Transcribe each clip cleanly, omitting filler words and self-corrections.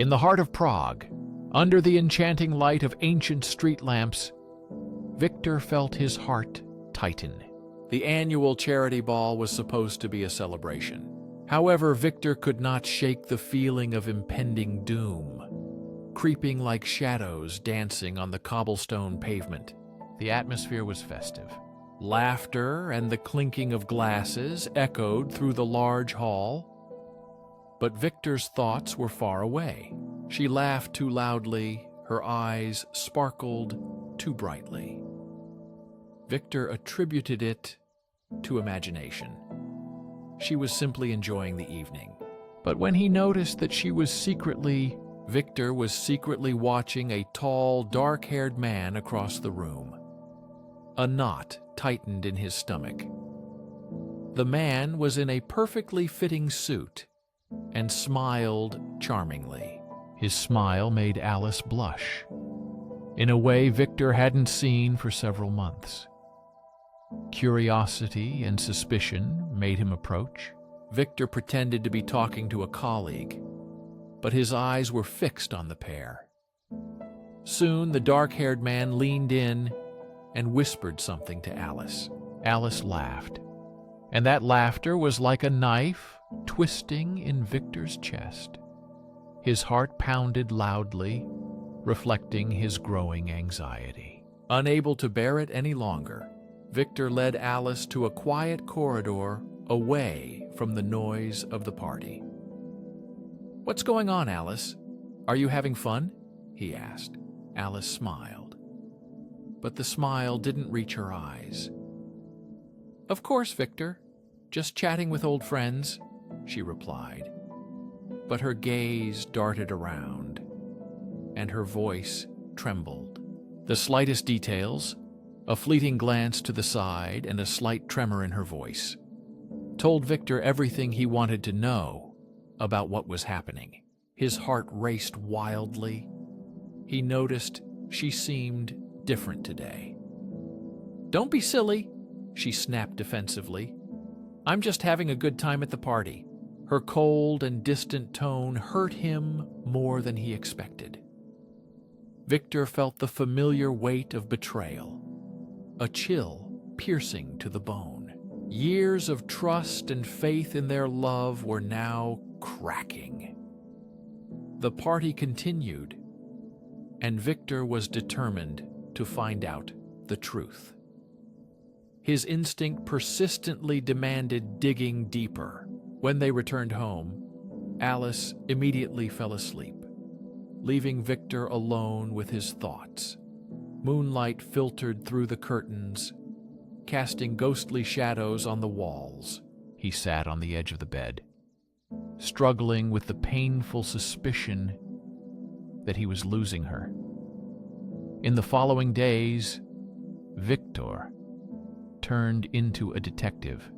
In the heart of Prague, under the enchanting light of ancient street lamps, Victor felt his heart tighten. The annual charity ball was supposed to be a celebration. However, Victor could not shake the feeling of impending doom, creeping like shadows dancing on the cobblestone pavement. The atmosphere was festive. Laughter and the clinking of glasses echoed through the large hall. But Victor's thoughts were far away. She laughed too loudly, her eyes sparkled too brightly. Victor attributed it to imagination. She was simply enjoying the evening. But when he noticed that Victor was secretly watching a tall, dark-haired man across the room. A knot tightened in his stomach. The man was in a perfectly fitting suit and smiled charmingly. His smile made Alice blush, in a way Victor hadn't seen for several months. Curiosity and suspicion made him approach. Victor pretended to be talking to a colleague, but his eyes were fixed on the pair. Soon the dark-haired man leaned in and whispered something to Alice. Alice laughed, and that laughter was like a knife twisting in Victor's chest. His heart pounded loudly, reflecting his growing anxiety. Unable to bear it any longer, Victor led Alice to a quiet corridor away from the noise of the party. "What's going on, Alice? Are you having fun?" he asked. Alice smiled, but the smile didn't reach her eyes. "Of course, Victor. Just chatting with old friends," she replied. But her gaze darted around, and her voice trembled. The slightest details, a fleeting glance to the side and a slight tremor in her voice, told Victor everything he wanted to know about what was happening. His heart raced wildly. He noticed she seemed different today. "Don't be silly," she snapped defensively. "I'm just having a good time at the party." Her cold and distant tone hurt him more than he expected. Victor felt the familiar weight of betrayal, a chill piercing to the bone. Years of trust and faith in their love were now cracking. The party continued, and Victor was determined to find out the truth. His instinct persistently demanded digging deeper. When they returned home, Alice immediately fell asleep, leaving Victor alone with his thoughts. Moonlight filtered through the curtains, casting ghostly shadows on the walls. He sat on the edge of the bed, struggling with the painful suspicion that he was losing her. In the following days, Victor turned into a detective,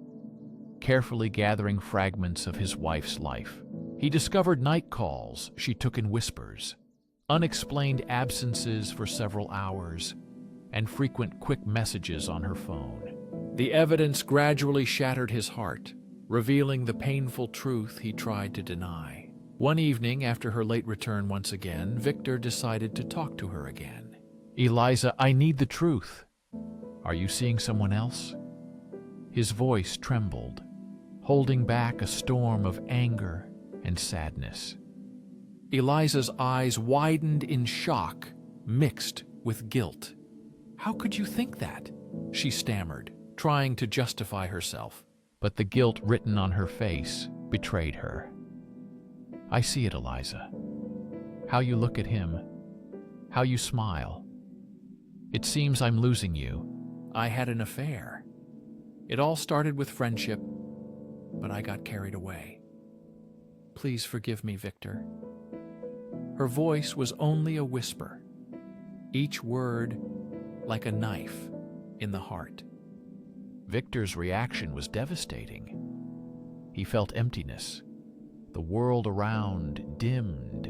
carefully gathering fragments of his wife's life. He discovered night calls she took in whispers, unexplained absences for several hours, and frequent quick messages on her phone. The evidence gradually shattered his heart, revealing the painful truth he tried to deny. One evening, after her late return once again, Victor decided to talk to her again. "Eliza, I need the truth. Are you seeing someone else?" His voice trembled, holding back a storm of anger and sadness. Eliza's eyes widened in shock, mixed with guilt. "How could you think that?" she stammered, trying to justify herself. But the guilt written on her face betrayed her. "I see it, Eliza. How you look at him, how you smile. It seems I'm losing you. I had an affair. It all started with friendship, but I got carried away. Please forgive me, Victor." Her voice was only a whisper, each word like a knife in the heart. Victor's reaction was devastating. He felt emptiness. The world around dimmed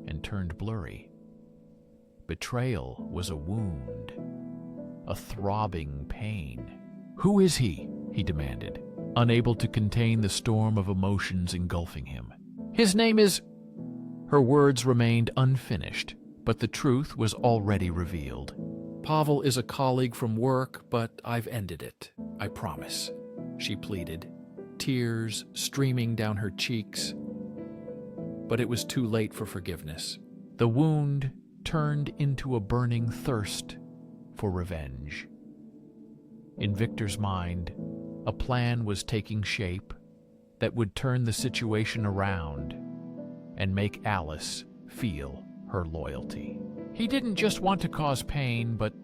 and turned blurry. Betrayal was a wound, a throbbing pain. "Who is he?" he demanded, unable to contain the storm of emotions engulfing him. "His name is..." Her words remained unfinished, but the truth was already revealed. "Pavel is a colleague from work, but I've ended it. I promise," she pleaded, tears streaming down her cheeks. But it was too late for forgiveness. The wound turned into a burning thirst for revenge. In Victor's mind, a plan was taking shape that would turn the situation around and make Alice feel her loyalty. He didn't just want to cause pain, but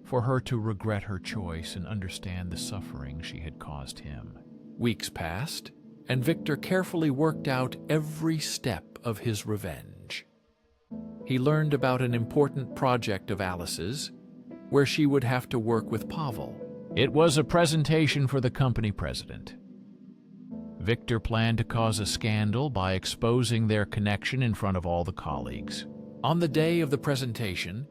for her to regret her choice and understand the suffering she had caused him. Weeks passed, and Victor carefully worked out every step of his revenge. He learned about an important project of Alice's, where she would have to work with Pavel. It was a presentation for the company president. Victor planned to cause a scandal by exposing their connection in front of all the colleagues. On the day of the presentation,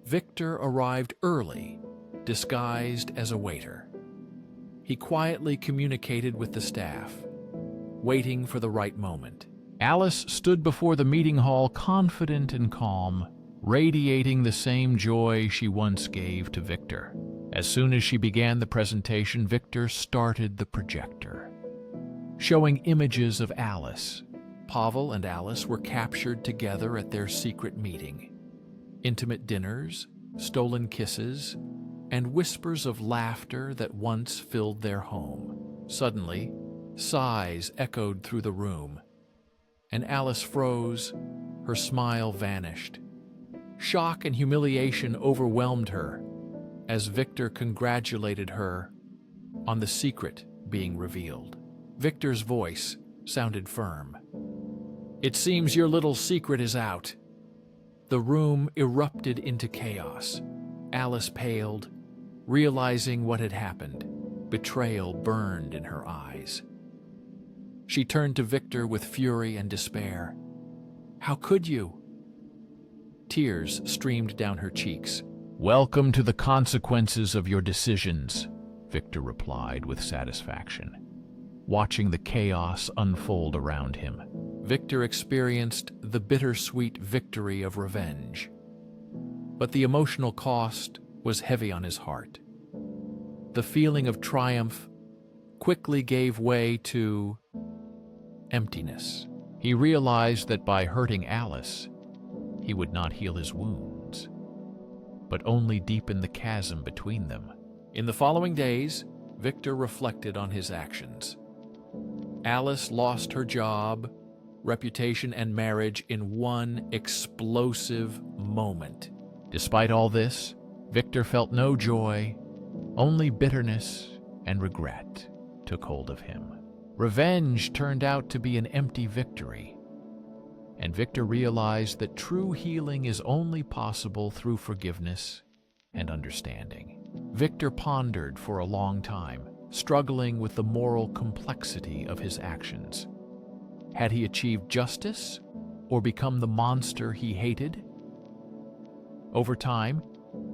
Victor arrived early, disguised as a waiter. He quietly communicated with the staff, waiting for the right moment. Alice stood before the meeting hall confident and calm, radiating the same joy she once gave to Victor. As soon as she began the presentation, Victor started the projector, showing images of Alice. Pavel and Alice were captured together at their secret meeting. Intimate dinners, stolen kisses, and whispers of laughter that once filled their home. Suddenly, sighs echoed through the room, and Alice froze, her smile vanished. Shock and humiliation overwhelmed her as Victor congratulated her on the secret being revealed. Victor's voice sounded firm. "It seems your little secret is out." The room erupted into chaos. Alice paled, realizing what had happened. Betrayal burned in her eyes. She turned to Victor with fury and despair. "How could you?" Tears streamed down her cheeks. "Welcome to the consequences of your decisions," Victor replied with satisfaction, watching the chaos unfold around him. Victor experienced the bittersweet victory of revenge, but the emotional cost was heavy on his heart. The feeling of triumph quickly gave way to emptiness. He realized that by hurting Alice, he would not heal his wounds, but only deepen the chasm between them. In the following days, Victor reflected on his actions. Alice lost her job, reputation, and marriage in one explosive moment. Despite all this, Victor felt no joy, only bitterness and regret took hold of him. Revenge turned out to be an empty victory, and Victor realized that true healing is only possible through forgiveness and understanding. Victor pondered for a long time, struggling with the moral complexity of his actions. Had he achieved justice or become the monster he hated? Over time,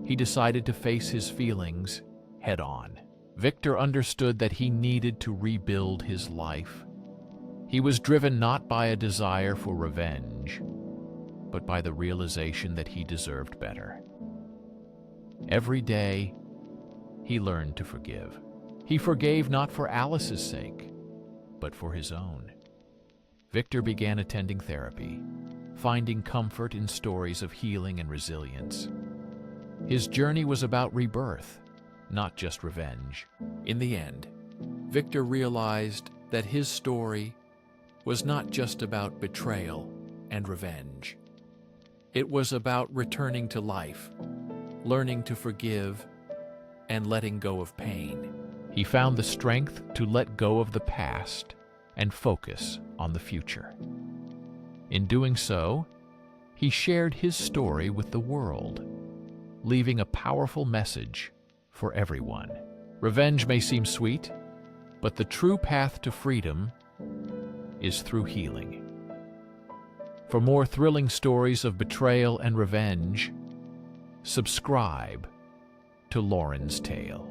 he decided to face his feelings head-on. Victor understood that he needed to rebuild his life. He was driven not by a desire for revenge, but by the realization that he deserved better. Every day, he learned to forgive. He forgave not for Alice's sake, but for his own. Victor began attending therapy, finding comfort in stories of healing and resilience. His journey was about rebirth, not just revenge. In the end, Victor realized that his story was not just about betrayal and revenge. It was about returning to life, learning to forgive, and letting go of pain. He found the strength to let go of the past and focus on the future. In doing so, he shared his story with the world, leaving a powerful message for everyone. Revenge may seem sweet, but the true path to freedom is through healing. For more thrilling stories of betrayal and revenge, subscribe to Lauren's Tale.